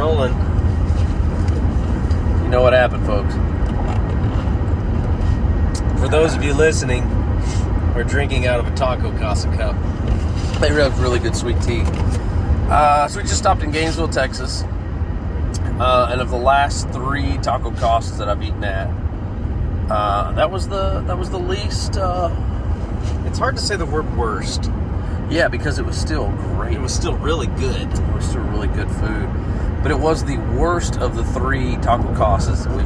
rolling. You know what happened, folks. For those of you listening, we're drinking out of a Taco Casa cup. They have really good sweet tea. So we just stopped in Gainesville, Texas. And of the last 3 Taco Casas that I've eaten at, that was the least. It's hard to say the word worst. Yeah, because it was still great. It was still really good. It was still really good food, but it was the worst of the 3 Taco Casas that we've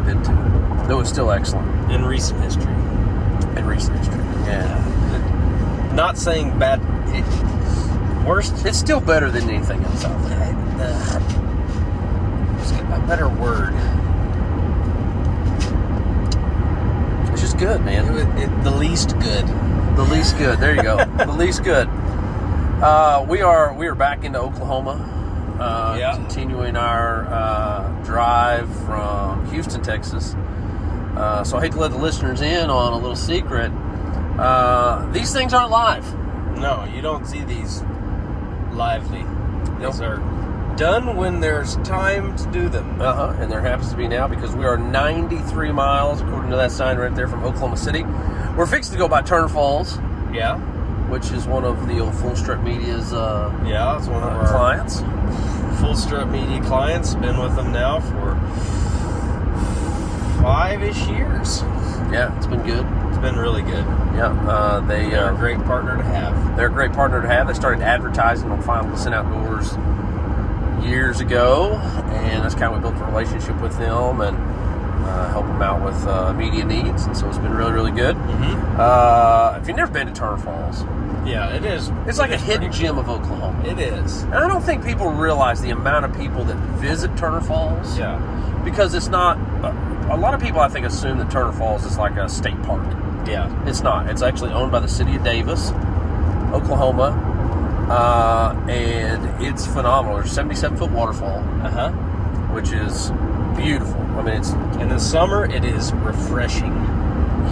been to. Though it's still excellent In recent history. Yeah. Not saying bad. Worst. It's still better than anything else out there. Just get a better word. It's just good, man. The least good. The least good. There you go. The least good. We are back into Oklahoma. Continuing our drive from Houston, Texas. So I hate to let the listeners in on a little secret. These things aren't live. No, you don't see these lively. Nope. These are done when there's time to do them. And there happens to be now, because we are 93 miles, according to that sign right there, from Oklahoma City. We're fixing to go by Turner Falls. Yeah. Which is one of the old Full Strut Media's it's one of our clients. Full Strut Media clients. Been with them now for 5-ish years. Yeah, it's been good. It's been really good. Yeah, They're a great partner to have. They're a great partner to have. They started advertising on Final Listen Outdoors years ago, and that's kind of we built a relationship with them and help them out with media needs, and so it's been really, really good. If you've never been to Turner Falls, yeah, it is. It's like a hidden gem of Oklahoma. It is. And I don't think people realize the amount of people that visit Turner Falls. Yeah. Because it's not. A lot of people, I think, assume that Turner Falls is like a state park. Yeah. It's not. It's actually owned by the city of Davis, Oklahoma, and it's phenomenal. There's a 77-foot waterfall, which is beautiful. I mean, it's in the summer. It is refreshing.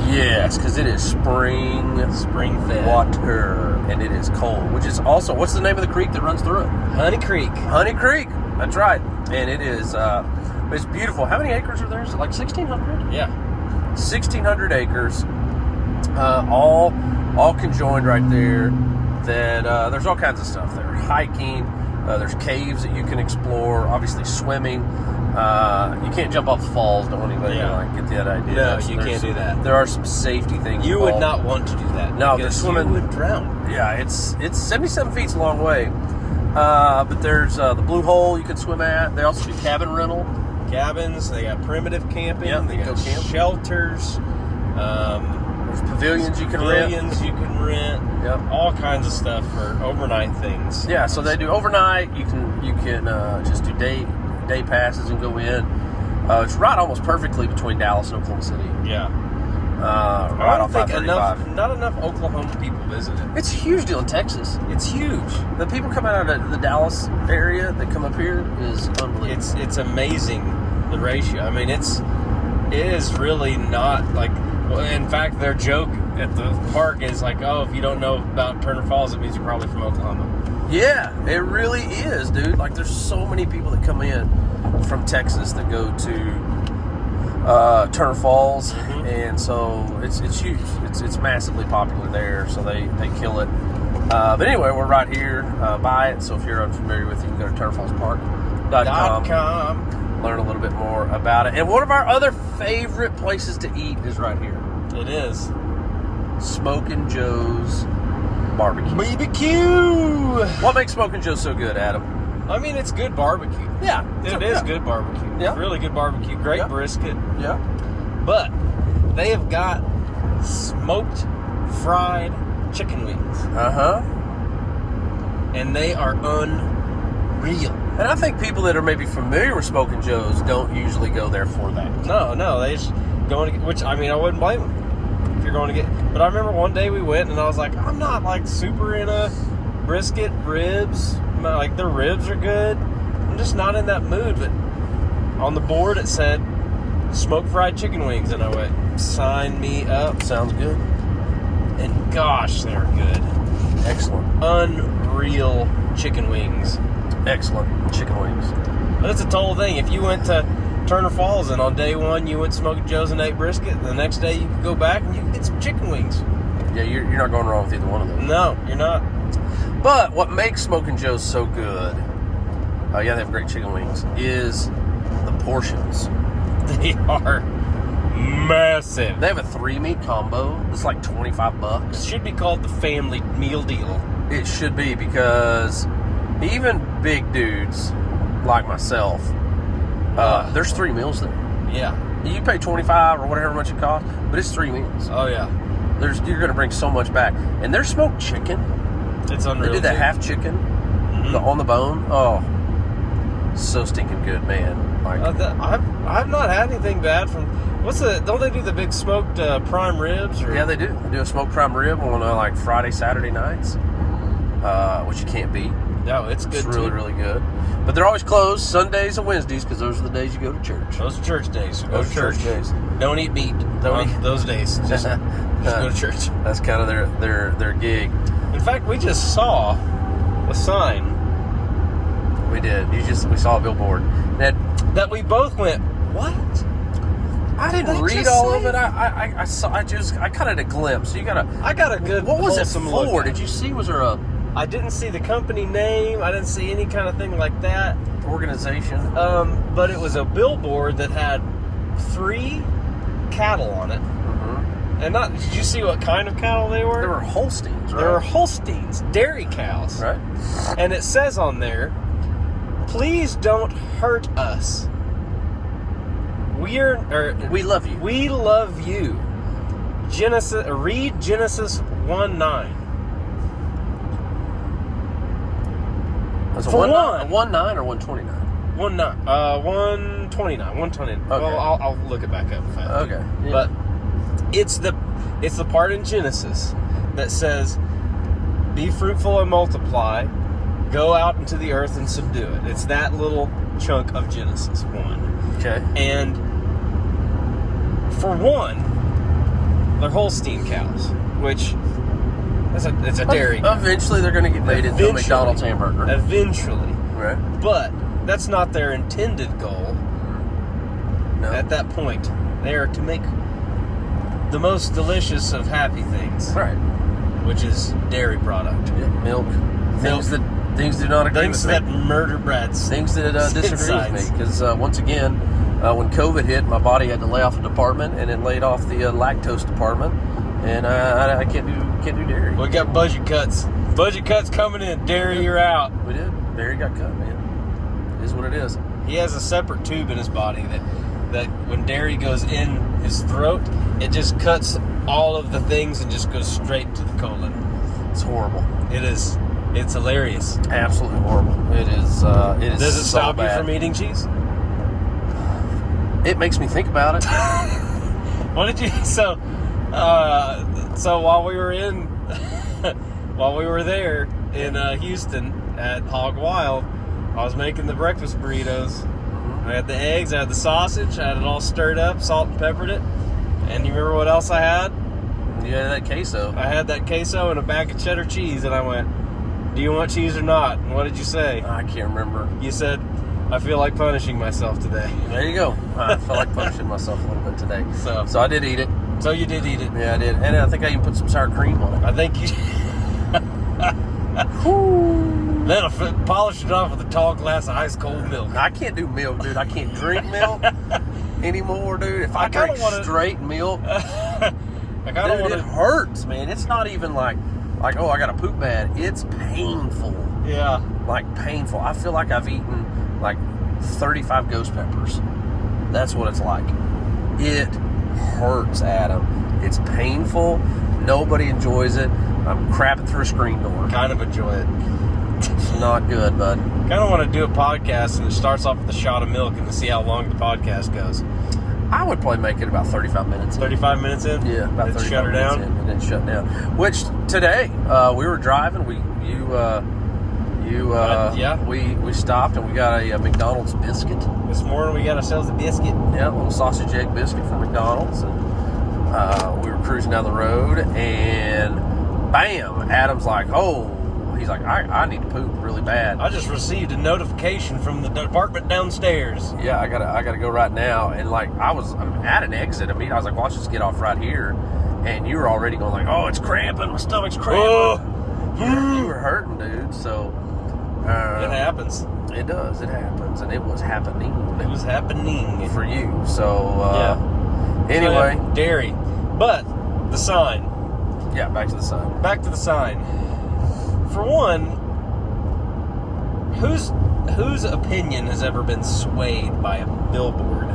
Yes, because it is spring-fed water, and it is cold. Which is also, what's the name of the creek that runs through it? Honey Creek. Honey Creek. That's right. And it is. It's beautiful. How many acres are there? Is it like 1,600? Yeah. 1,600 acres. All conjoined right there. That there's all kinds of stuff there. Hiking. There's caves that you can explore. Obviously swimming. You can't jump off the falls. Don't want anybody to get that idea. No, you can't do that. There are some safety things. You involved. would not want to do that. No, they're swimming. You would drown. Yeah, it's 77 feet's a long way. But there's the Blue Hole you can swim at. They also do cabin rental. Cabins. They got primitive camping. Yeah, they got shelters. There's pavilions you can rent. Yep. All kinds of stuff for overnight things. Yeah, so they do overnight. You can just do day passes and go in. It's right almost perfectly between Dallas and Oklahoma City. Yeah. Right I don't off think I-35. not enough Oklahoma people visit it. It's a huge deal in Texas. It's huge. The people coming out of the Dallas area that come up here is unbelievable. It's amazing, the ratio. I mean, it is really not like. Well, in fact, their joke at the park is like, "Oh, if you don't know about Turner Falls, it means you're probably from Oklahoma." Yeah, it really is, dude. Like, there's so many people that come in from Texas that go to Turner Falls, and so it's huge. It's massively popular there, so they kill it. But anyway, we're right here by it, so if you're unfamiliar with it, you can go to turnerfallspark.com. Learn a little bit more about it. And one of our other favorite places to eat is right here. It is. Smokin' Joe's Barbecue. BBQ! What makes Smokin' Joe's so good, Adam? I mean, it's good barbecue. Yeah. It is good barbecue. Yeah. It's really good barbecue. Great brisket. Yeah. But they have got smoked fried chicken wings. And they are unreal. And I think people that are maybe familiar with Smokin' Joe's don't usually go there for that. No, they just going to get, which, I mean, I wouldn't blame them if you're going to get, but I remember one day we went and I was like, I'm not like super into brisket, ribs, like their ribs are good. I'm just not in that mood, but on the board it said smoked fried chicken wings, and I went, sign me up. Sounds good. And gosh, they're good. Excellent. Unreal chicken wings. Excellent chicken wings. That's a total thing. If you went to Turner Falls and on day one you went to Smoking Joe's and ate brisket, and the next day you could go back and you could get some chicken wings. Yeah, you're not going wrong with either one of them. No, you're not. But what makes Smoking Joe's so good, they have great chicken wings, is the portions. They are massive. They have a 3-meat combo. It's like $25. It should be called the family meal deal. It should be, because even big dudes like myself, there's 3 meals there. Yeah. You pay $25 or whatever much it costs, but it's 3 meals. Oh yeah. You're going to bring so much back, and their smoked chicken. It's unreal. They do that half chicken, on the bone. Oh, so stinking good, man. Like, I've not had anything bad from. Don't they do the big smoked prime ribs? Or? Yeah, they do. They do a smoked prime rib on like Friday, Saturday nights, which you can't beat. No, it's good. It's really, really good. But they're always closed Sundays and Wednesdays, because those are the days you go to church. Those are church days. So Those are church days. Don't eat meat. Don't eat those days. Just go to church. That's kind of their gig. In fact, we just saw a sign. We did. We saw a billboard That we both went, what? I didn't read all of it. I caught it a glimpse. I got a good. What was it wholesome for? look at Did you see? Was there a I didn't see the company name. I didn't see any kind of thing like that. organization? But it was a billboard that had 3 cattle on it. Mm-hmm. And did you see what kind of cattle they were? They were Holsteins, right? They were Holsteins, dairy cows. Right. And it says on there, please don't hurt us. We love you. We love you. Read Genesis 1:9. Was it For 1:9 or 129? 129. 129. Okay. Well, I'll look it back up if I have to. Okay. Yeah. But it's the part in Genesis that says, be fruitful and multiply, go out into the earth and subdue it. It's that little chunk of Genesis 1. Okay. And for one, they're Holstein cows, which it's a dairy cow. Eventually, they're going to get made into a McDonald's hamburger. Eventually. Right. But that's not their intended goal. No. At that point, they are to make the most delicious of happy things. Right. Which is dairy product. Yeah, milk. Things do not agree Things with that me. murder brats. Things that disagree with me. Because once again, when COVID hit, my body had to lay off a department, and it laid off the lactose department, and I can't do dairy. We got budget cuts. Budget cuts coming in. Dairy, you're out. We did. Dairy got cut, man. It is what it is. He has a separate tube in his body that when dairy goes in his throat, it just cuts all of the things and just goes straight to the colon. It's horrible. It is. It's hilarious. Absolutely horrible. It is. It is. Does it so stop bad. you from eating cheese? It makes me think about it. What did you? So while we were there in Houston at Hog Wild, I was making the breakfast burritos. I had the eggs, I had the sausage, I had it all stirred up, salt and peppered it. And you remember what else I had? Yeah, that queso. I had that queso and a bag of cheddar cheese, and I went, do you want cheese or not? And what did you say? I can't remember. You said, I feel like punishing myself today. There you go. I felt like punishing myself a little bit today. So I did eat it. So you did eat it. Yeah, I did. And I think I even put some sour cream on it. I think you... Then I polished it off with a tall glass of ice cold milk. I can't do milk, dude. I can't drink milk anymore, dude. If I drink straight milk, it hurts, man. It's not even like, oh, I got a poop bad. It's painful. Yeah. Like painful. I feel like I've eaten like 35 ghost peppers. That's what it's like. It hurts, Adam. It's painful. Nobody enjoys it. I'm crapping through a screen door. Kind of enjoy it. It's not good, bud. Kind of want to do a podcast and it starts off with a shot of milk and to see how long the podcast goes. I would probably make it about 35 minutes in. 35 minutes in? Yeah, about 35 shut her minutes down? in, and then shut down. Which today, we were driving. We stopped and we got a McDonald's biscuit. This morning we got ourselves a biscuit. Yeah, a little sausage egg biscuit from McDonald's. And we were cruising down the road and bam, Adam's like, oh, he's like, I need to poop really bad. I just received a notification from the department downstairs. Yeah, I gotta go right now. And like I'm at an exit. I was like, well, I'll just get off right here. And you were already going like, oh, it's cramping. My stomach's cramping. Oh. You were hurting, dude. So it happens. It does. It happens, and it was happening. It was happening for you. So yeah. Anyway, so, dairy, but the sign. Yeah, back to the sign. Back to the sign. For one, whose opinion has ever been swayed by a billboard?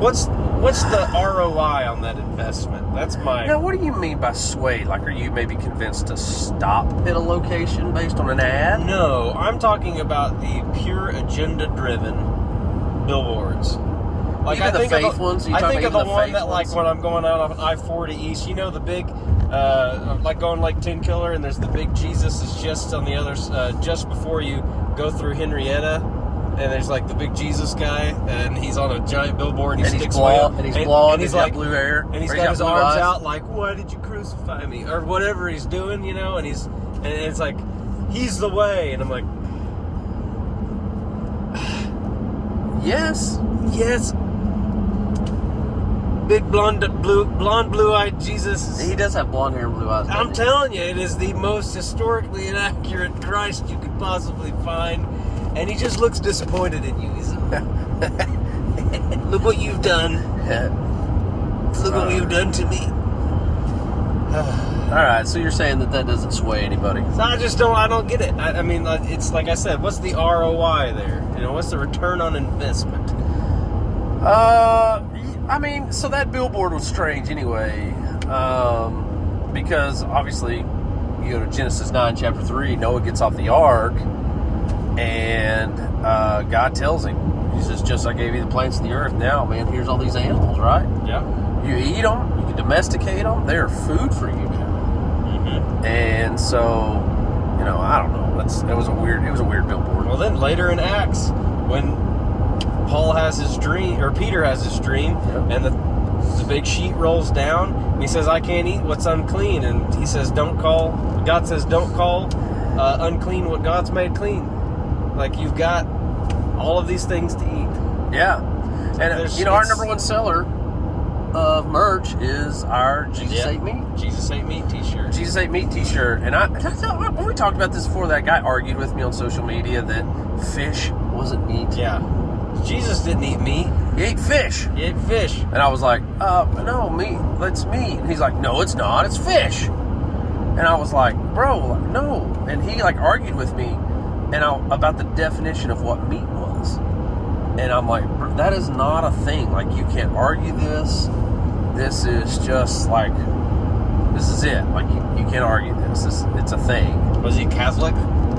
What's the ROI on that investment? That's my... Now, what do you mean by swayed? Like, are you maybe convinced to stop at a location based on an ad? No, I'm talking about the pure agenda-driven billboards. Like, even I think the faith ones? I think of the one that, ones? like, when I'm going out on I-40 East, you know, the big, like going like Tin Killer, and there's the big Jesus is just on the other, just before you go through Henrietta. And there's like the big Jesus guy, and he's on a giant billboard, and he sticks blonde, and he's blonde, and he's like blue hair, and he's got his arms out, like, "Why did you crucify me?" or whatever he's doing, you know. And it's like, he's the way, and I'm like, yes, big blue-eyed Jesus. He does have blonde hair and blue eyes. I'm telling you, it is the most historically inaccurate Christ you could possibly find. And he just looks disappointed in you. He's look what you've done. Look what you've done to me. All right, so you're saying that doesn't sway anybody? So I don't get it. I mean, it's like I said, what's the ROI there? You know, what's the return on investment? I mean, so that billboard was strange anyway, because obviously you go to Genesis 9, chapter 3, Noah gets off the ark, and God tells him, he says, just I gave you the plants of the earth, now, man, here's all these animals, right? Yeah. You eat them, you can domesticate them, they're food for you now. Mm-hmm. And so, you know, I don't know, it was a weird billboard. Well, then later in Acts, when Paul has his dream, or Peter has his dream, and the big sheet rolls down, and he says, I can't eat what's unclean, and he says, God says, don't call unclean what God's made clean. Like, you've got all of these things to eat. Yeah. And, you know, our number one seller of merch is our Jesus Ate Meat. Jesus Ate Meat t-shirt. Jesus Ate Meat t-shirt. And when we talked about this before, that guy argued with me on social media that fish wasn't meat. Yeah. Jesus didn't eat meat. He ate fish. He ate fish. And I was like, no, meat. That's meat. And he's like, no, it's not. It's fish. And I was like, bro, no. And he, like, argued with me about the definition of what meat was. And I'm like, that is not a thing. Like, you can't argue this. This is just like, this is it. Like, you can't argue this. It's a thing. Was he Catholic?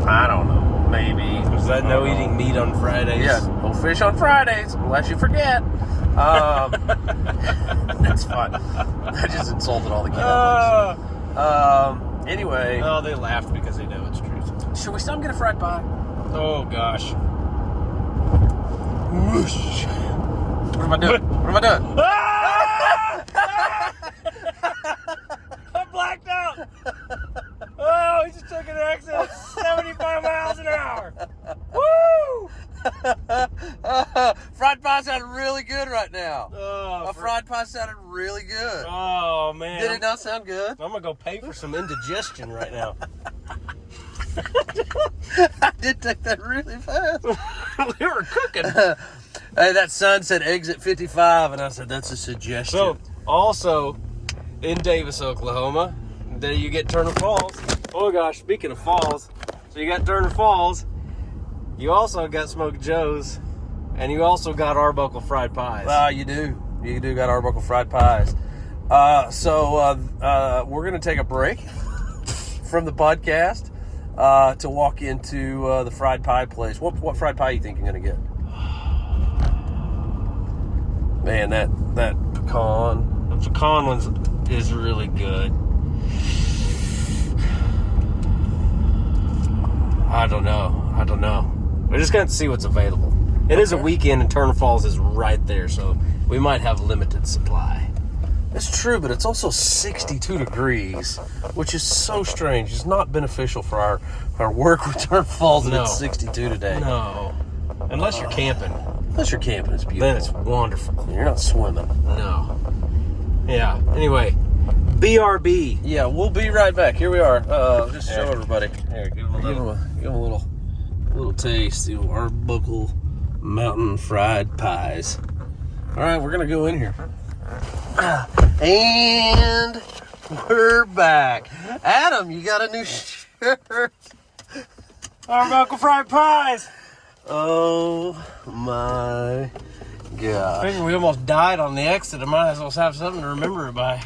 I don't know. Maybe. Was that no eating meat on Fridays? Yeah, no fish on Fridays, unless you forget. That's fun. I just insulted all the Catholics. Anyway. Oh, they laughed because they know it's true. Should we still get a fried pie? Oh, gosh. Whoosh. What am I doing? I'm blacked out. Oh, he just took an exit at 75 miles an hour. Woo! Fried pie sounded really good right now. Oh, fried pie sounded really good. Oh, man. Did it not sound good? I'm going to go pay for some indigestion right now. I did take that really fast. We were cooking. Hey, that sign said exit 55, and I said, that's a suggestion. So, also, in Davis, Oklahoma, there you get Turner Falls. Oh, gosh, speaking of falls, so you got Turner Falls, you also got Smoked Joe's, and you also got Arbuckle Fried Pies. You do. You do got Arbuckle Fried Pies. So we're going to take a break from the podcast to walk into the fried pie place. What fried pie you think you're going to get? Man, that pecan. The pecan one is really good. I don't know. We're just going to see what's available. It is a weekend, and Turner Falls is right there, so we might have limited supply. It's true, but it's also 62 degrees, which is so strange. It's not beneficial for our work return falls and it's 62 today. No. Unless you're camping. Unless you're camping, it's beautiful. Then it's wonderful. You're not swimming. No. Yeah. Anyway, BRB. Yeah, we'll be right back. Here we are. Just show everybody. Here, give them a little taste. The Arbuckle Mountain Fried Pies. All right, we're gonna go in here. And we're back. Adam, you got a new shirt. Arbuckle Fried Pies. Oh my gosh. Figure we almost died on the exit. I might as well have something to remember it by.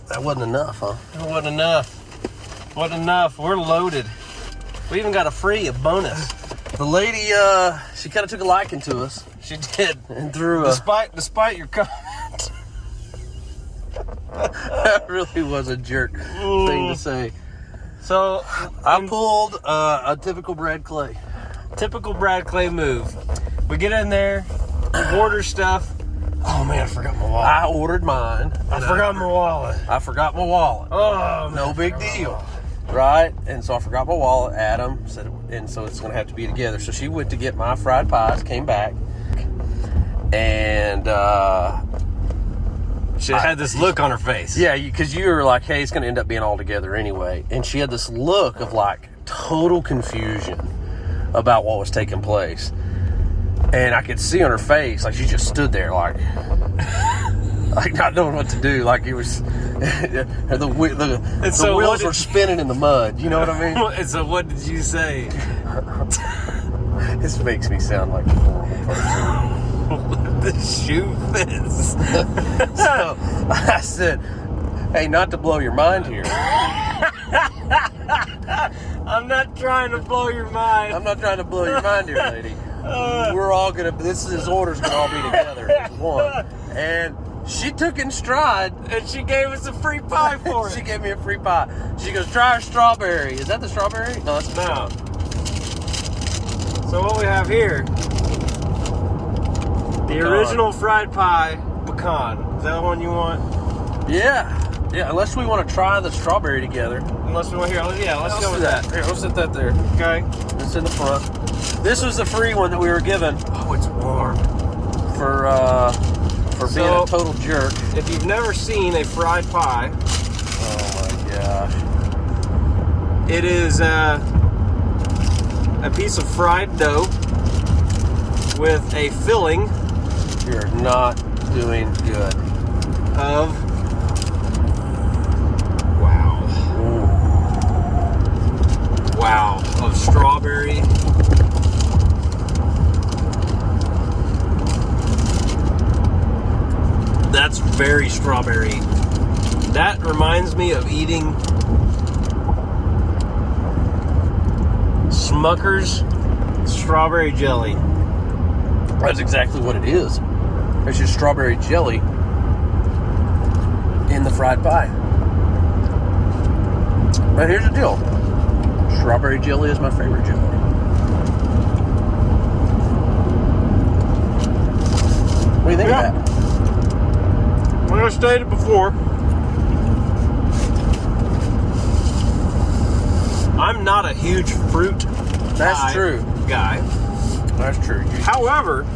That wasn't enough, huh? It wasn't enough. Wasn't enough. We're loaded. We even got a bonus. The lady, she kind of took a liking to us. She did. And threw despite your comment. That really was a jerk thing to say. So I pulled a typical Brad Clay. Typical Brad Clay move. We get in there, order stuff. Oh man, I forgot my wallet. I ordered mine. I forgot my wallet. I forgot my wallet. Oh, no big deal. Right? And so I forgot my wallet. Adam said, and so it's going to have to be together. So she went to get my fried pies, came back, and she had this look on her face. Yeah, because you were like, hey, it's going to end up being all together anyway. And she had this look of like total confusion about what was taking place. And I could see on her face, like she just stood there like not knowing what to do. Like it was, the wheels were spinning in the mud. You know what I mean? And so what did you say? This makes me sound like a horrible person. The shoe fits. So I said, hey, not to blow your mind here. I'm not trying to blow your mind. I'm not trying to blow your mind here, lady. We're all gonna. This order's gonna all be together as one. And she took in stride, and she gave us a free pie for it. She gave me a free pie. She goes, try our strawberry. Is that the strawberry? No, that's no. So what we have here, the original fried pie pecan. Is that the one you want? Yeah. Unless we want to try the strawberry together. Unless we want here. Let's go with that. Here, we'll sit that there. Okay. It's in the front. This was the free one that we were given. Oh, it's warm. For being a total jerk. If you've never seen a fried pie, oh my gosh, it is a piece of fried dough with a filling. You're not doing good. Of of strawberry. That's very strawberry. That reminds me of eating Smucker's strawberry jelly. That's exactly what it is. It's just strawberry jelly in the fried pie. But here's the deal. Strawberry jelly is my favorite jelly. What do you think of that? Like I stated before, I'm not a huge fruit That's true. guy. That's true. However,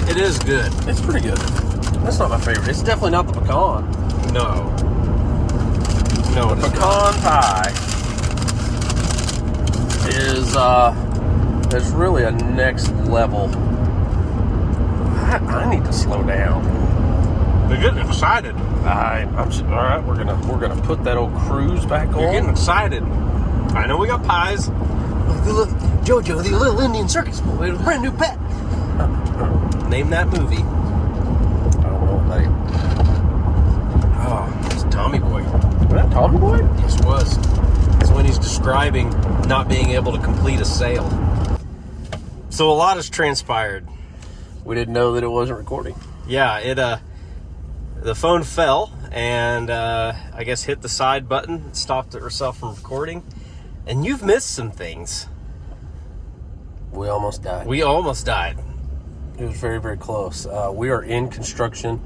it is good. It's pretty good. That's not my favorite. It's definitely not the pecan. No, the pecan pie is really a next level. I need to slow down. They're getting excited. I'm all right. We're gonna put that old cruise back on. You're getting excited. I know we got pies. Jojo, the Little Indian Circus Boy, with a brand new pet. Name that movie. I don't know what name. Oh, it's Tommy Boy. Was that Tommy Boy? Yes, it was. It's when he's describing not being able to complete a sale. So a lot has transpired. We didn't know that it wasn't recording. Yeah, the phone fell and I guess hit the side button, stopped it herself from recording. And you've missed some things. We almost died. We almost died. It was very, very close. We are in construction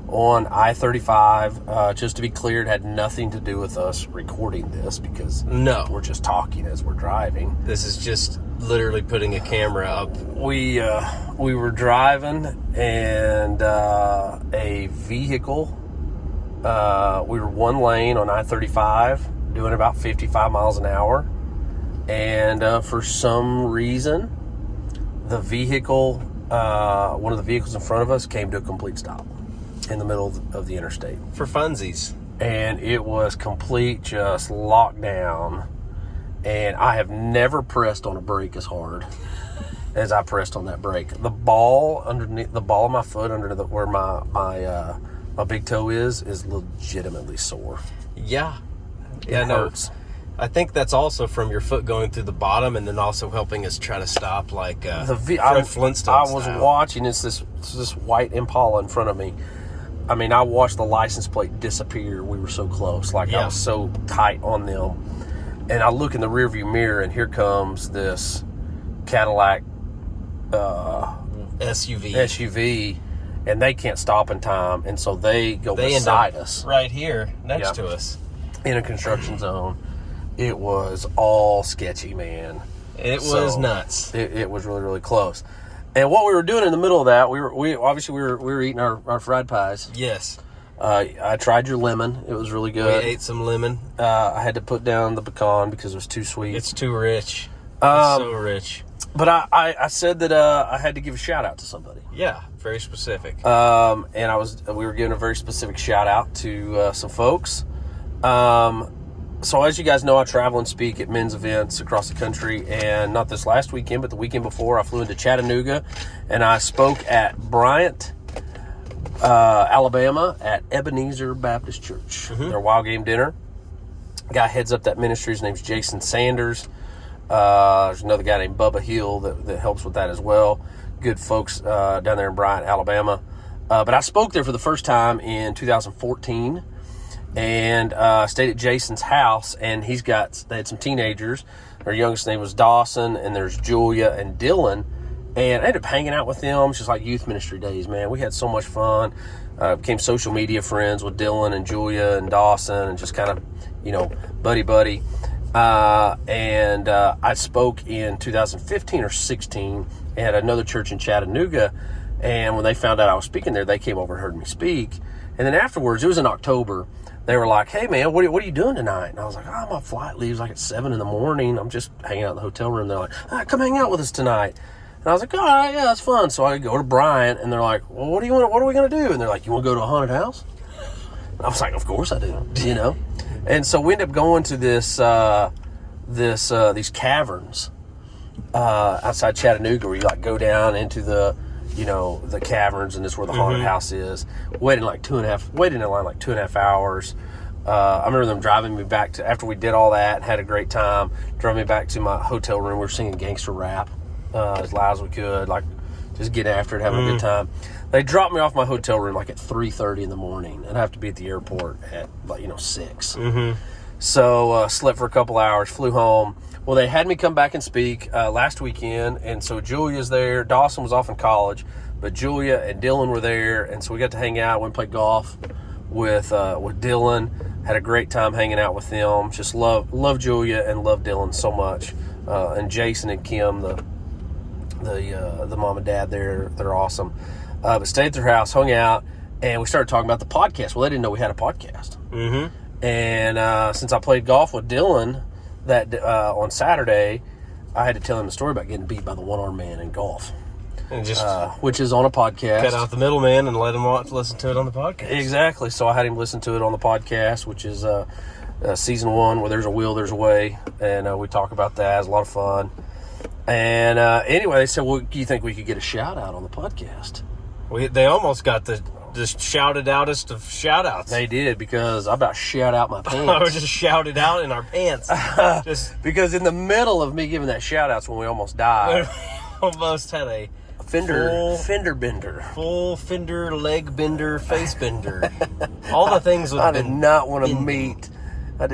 on I-35. Just to be clear, it had nothing to do with us recording this because No. we're just talking as we're driving. This is just literally putting a camera up. We were driving and a vehicle. We were one lane on I-35, doing about 55 miles an hour, and for some reason, the vehicle, one of the vehicles in front of us, came to a complete stop in the middle of the interstate. For funsies. And it was complete just lockdown. And I have never pressed on a brake as hard as I pressed on that brake. The ball of my foot underneath where my big toe is legitimately sore. Yeah. It Yeah, hurts. no. I think that's also from your foot going through the bottom and then also helping us try to stop like Fred Flintstone I was style. watching this white Impala in front of me. I mean, I watched the license plate disappear. We were so close. Like, I was so tight on them. And I look in the rearview mirror, and here comes this Cadillac SUV, and they can't stop in time. And so they go beside us. Right here, next to us. In a construction zone. It was all sketchy, man. It was nuts. It was really, really close. And what we were doing in the middle of that, we were eating our fried pies. Yes. I tried your lemon. It was really good. We ate some lemon. I had to put down the pecan because it was too sweet. It's too rich. It's so rich. But I said that I had to give a shout out to somebody. Yeah, very specific. And we were giving a very specific shout out to some folks. So as you guys know, I travel and speak at men's events across the country, and not this last weekend, but the weekend before, I flew into Chattanooga, and I spoke at Bryant, Alabama, at Ebenezer Baptist Church. Their wild game dinner. Guy heads up that ministry. His name's Jason Sanders. There's another guy named Bubba Hill that helps with that as well. Good folks down there in Bryant, Alabama. But I spoke there for the first time in 2014. And stayed at Jason's house, and they had some teenagers. Their youngest name was Dawson, and there's Julia and Dylan. And I ended up hanging out with them. It's just like youth ministry days, man. We had so much fun. Became social media friends with Dylan and Julia and Dawson, and just kind of, buddy. And I spoke in 2015 or 16 at another church in Chattanooga. And when they found out I was speaking there, they came over and heard me speak. And then afterwards, it was in October, they were like, "Hey, man, what are you doing tonight?" And I was like, "Oh, my flight leaves like at 7 in the morning. I'm just hanging out in the hotel room." They're like, "Come hang out with us tonight." And I was like, "All right, yeah, that's fun." So I go to Bryant, and they're like, "Well, what are we going to do?" And they're like, "You want to go to a haunted house?" And I was like, "Of course I do," And so we end up going to these caverns outside Chattanooga, where you like go down into the caverns, and this is where the haunted house is. Waited in line like 2.5 hours. I remember them driving me back to, after we did all that, had a great time, drove me back to my hotel room. We were singing gangster rap as loud as we could, like just getting after it, having a good time. They dropped me off my hotel room like at 3:30 in the morning, and I have to be at the airport at 6. So slept for a couple hours, flew home. Well, they had me come back and speak last weekend, and so Julia's there. Dawson was off in college, but Julia and Dylan were there, and so we got to hang out. Went and played golf with Dylan. Had a great time hanging out with them. Just love Julia and love Dylan so much. And Jason and Kim, the mom and dad there, they're awesome. But stayed at their house, hung out, and we started talking about the podcast. Well, they didn't know we had a podcast. And since I played golf with Dylan that on Saturday, I had to tell him the story about getting beat by the one-armed man in golf, and just which is on a podcast. Cut out the middleman and let him listen to it on the podcast. Exactly. So I had him listen to it on the podcast, which is season 1, where there's a will, there's a way, and we talk about that. It's a lot of fun. And anyway, they said, "Well, do you think we could get a shout out on the podcast?" They almost got the shouted outest of shout outs. They did, because I about shout out my pants. I was just shouted out in our pants. Because in the middle of me giving that shout outs when we almost died, almost had a fender bender. Full fender, leg bender, face bender. All the things I did not want to meet the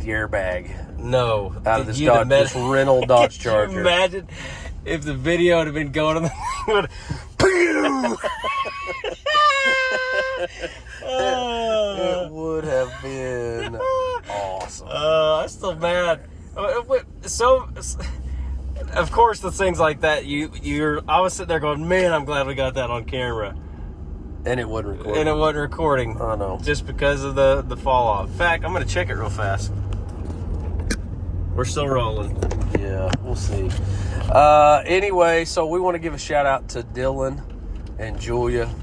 airbag No. Out of this You'd this rental Dodge Charger. Can you imagine if the video had been going on the thing? It would have been awesome. I'm still mad. So, of course, the things like that, I was sitting there going, man, I'm glad we got that on camera. And it wasn't recording. I know. Just because of the fall off. In fact, I'm going to check it real fast. We're still rolling. Yeah, we'll see. Anyway, so we want to give a shout out to Dylan and Julia.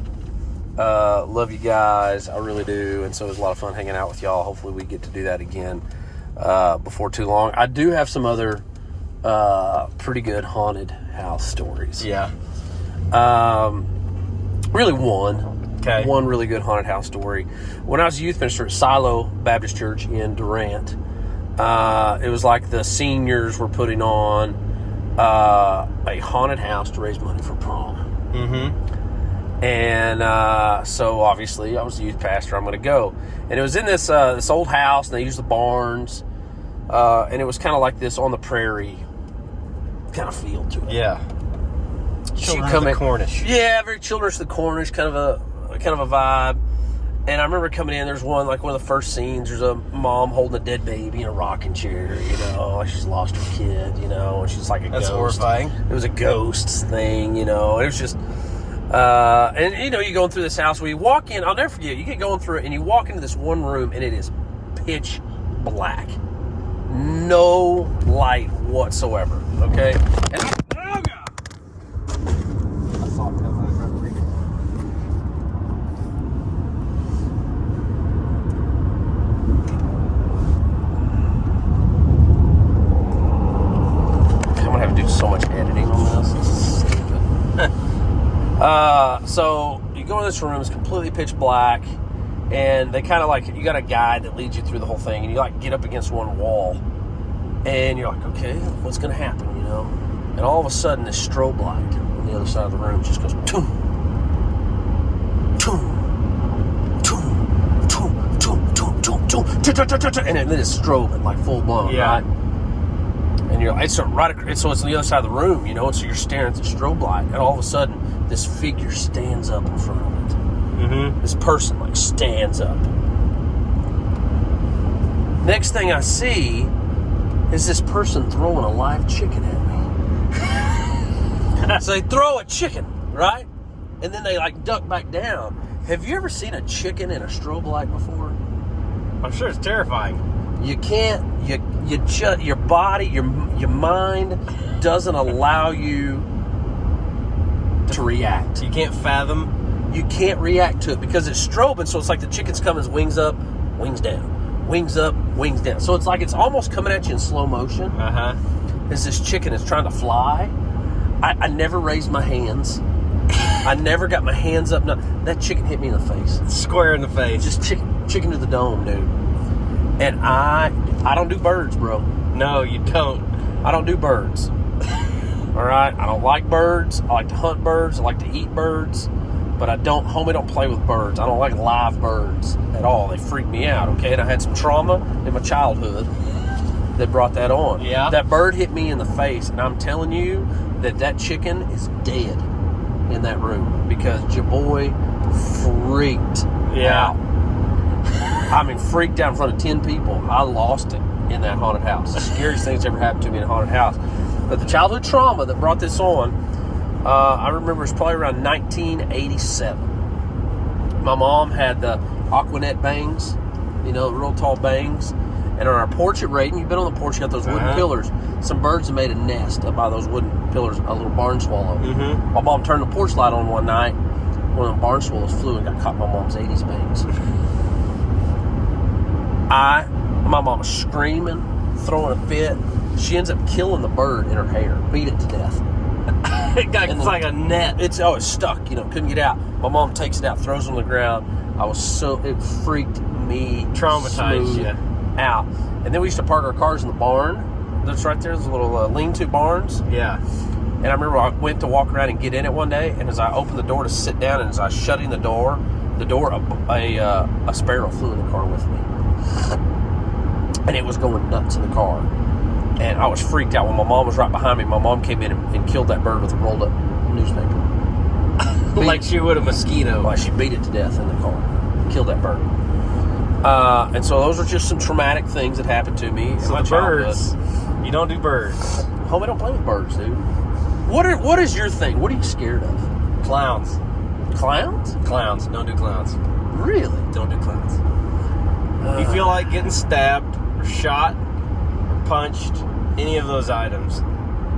Love you guys. I really do. And so it was a lot of fun hanging out with y'all. Hopefully we get to do that again before too long. I do have some other pretty good haunted house stories. Yeah. Really one. Okay. One really good haunted house story. When I was a youth minister at Silo Baptist Church in Durant, it was like the seniors were putting on a haunted house to raise money for prom. Mm-hmm. And so obviously I was the youth pastor. I'm going to go. And it was in this old house, and they used the barns. And it was kind of like this on the prairie kind of feel to it. Yeah. Children of the Cornish. Yeah, very Children's of the Cornish, kind of a vibe. And I remember coming in, there's one of the first scenes, there's a mom holding a dead baby in a rocking chair, like she's lost her kid, and she's like a ghost. That's horrifying. It was a ghost thing, it was just, and you're going through this house where you walk in, I'll never forget, you get going through it and you walk into this one room and it is pitch black. No light whatsoever, okay? And oh God! I saw it coming. So much editing on this. This is stupid. So you go in this room, it's completely pitch black, and they kind of you got a guide that leads you through the whole thing, and you get up against one wall, and you're like, okay, what's going to happen, And all of a sudden, this strobe light on the other side of the room just goes, toom, toom, toom, toom, toom, toom, toom, toom, and then it's strobing full blown, right? And it's so it's on the other side of the room, so you're staring at the strobe light, and all of a sudden, this figure stands up in front of it. Mm-hmm. This person, stands up. Next thing I see is this person throwing a live chicken at me. So they throw a chicken, right? And then they, duck back down. Have you ever seen a chicken in a strobe light before? I'm sure it's terrifying. You can't, your body, your mind doesn't allow you to react. You can't fathom. You can't react to it because it's strobing, so it's like the chicken's coming, wings up, wings down, wings up, wings down. So it's it's almost coming at you in slow motion. Uh-huh. As this chicken is trying to fly. I never raised my hands. I never got my hands up. No, that chicken hit me in the face. Square in the face. Just chicken to the dome, dude. And I don't do birds, bro. No, you don't. I don't do birds. All right? I don't like birds. I like to hunt birds. I like to eat birds. But homie don't play with birds. I don't like live birds at all. They freak me out, okay? And I had some trauma in my childhood that brought that on. Yeah. That bird hit me in the face, and I'm telling you that chicken is dead in that room because your boy freaked out. I mean, freaked out in front of 10 people. I lost it in that haunted house. The scariest thing that's ever happened to me in a haunted house. But the childhood trauma that brought this on, I remember it was probably around 1987. My mom had the Aquanet bangs, real tall bangs. And on our porch at Raiden, you've been on the porch, you got those wooden pillars. Some birds have made a nest up by those wooden pillars, a little barn swallow. Mm-hmm. My mom turned the porch light on one night. One of the barn swallows flew and got caught in my mom's 80s bangs. My mom was screaming, throwing a fit. She ends up killing the bird in her hair, beat it to death. It's like a net. It's stuck, couldn't get out. My mom takes it out, throws it on the ground. It freaked me, traumatized you out. And then we used to park our cars in the barn. That's right there, those little lean-to barns. Yeah. And I remember I went to walk around and get in it one day, and as I opened the door to sit down, and as I was shutting the door, a sparrow flew in the car with me. and it was going nuts in the car. And I was freaked out when my mom was right behind me. My mom came in and killed that bird with a rolled up newspaper. Like she would a mosquito. Like she beat it to death in the car. Killed that bird. And so those are just some traumatic things that happened to me. So in my the birds, childhood. you don't do birds. Homie, don't play with birds, dude. What is your thing? What are you scared of? Clowns. Clowns? Clowns. Don't do clowns. Really? Don't do clowns. You feel like getting stabbed or shot or punched, any of those items,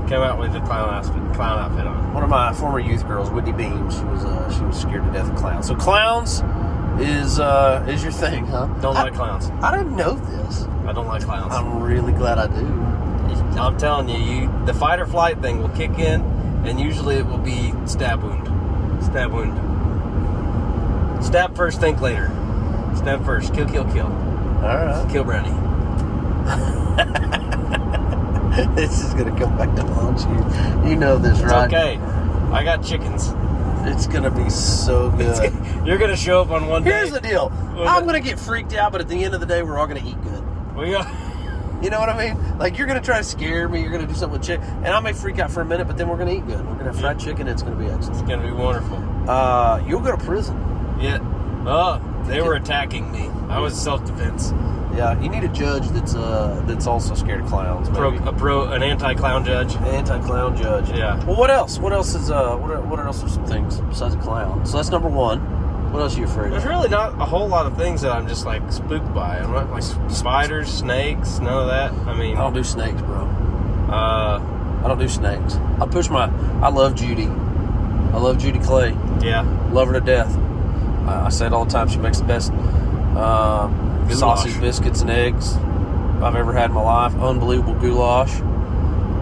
come out with the clown outfit on. One of my former youth girls, Whitney Beam, she was scared to death of clowns. So clowns is your thing, huh? Don't like clowns. I didn't know this. I don't like clowns. I'm really glad I do. I'm telling you, the fight or flight thing will kick in, and usually it will be stab wound. Stab wound. Stab first, think later. Stab first, kill, kill, kill. All right. Kill Brownie. This is going to come back to haunt you. You know this, It's right? okay. I got chickens. It's going to be so good. You're going to show up on one day. Here's the deal. I'm going to get freaked out, but at the end of the day, we're all going to eat good. We are. You know what I mean? Like, you're going to try to scare me. You're going to do something with chicken. And I may freak out for a minute, but then we're going to eat good. We're going to have fried chicken. It's going to be excellent. It's going to be wonderful. You'll go to prison. Yeah. Oh, they were attacking me. I was self-defense. Yeah, you need a judge that's also scared of clowns. Maybe. An anti-clown judge. Anti-clown judge. Yeah. Well, what else? What else is what else are some things besides a clown? So that's number one. What else are you afraid There's of? really not a whole lot of things that I'm just like spooked by. I'm not like spiders, snakes, none of that. I mean, I don't do snakes, bro. I don't do snakes. I love Judy. I love Judy Clay. Yeah. Love her to death. I say it all the time. She makes the best sausage, biscuits, and eggs I've ever had in my life. Unbelievable goulash.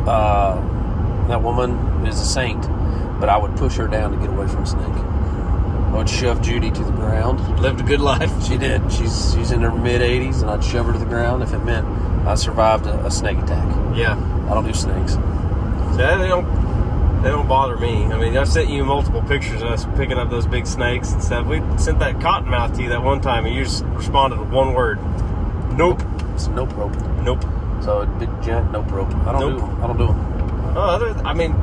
That woman is a saint, but I would push her down to get away from a snake. I would shove Judy to the ground. Lived a good life. She did. She's in her mid-80s, and I'd shove her to the ground if it meant I survived a snake attack. Yeah. I don't do snakes. They don't bother me. I mean, I've sent you multiple pictures of us picking up those big snakes and stuff. We sent that cottonmouth to you that one time, and you just responded with one word. Nope. It's a nope rope. Nope. So a big giant nope rope. I don't do them. I don't do them.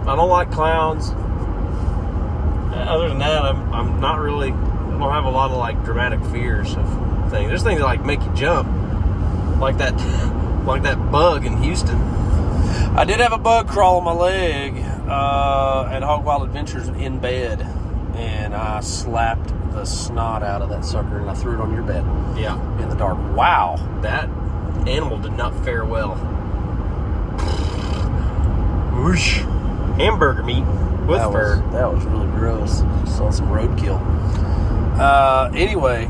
I don't like clowns. Other than that, I'm not really. I don't have a lot of like dramatic fears of things. There's things that like make you jump, like that bug in Houston. I did have a bug crawl on my leg at Hog Wild Adventures in bed, and I slapped the snot out of that sucker, and I threw it on your bed. Yeah, in the dark. Wow, that animal did not fare well. Whoosh. Hamburger meat with fur. That was really gross. Just saw some roadkill. Anyway,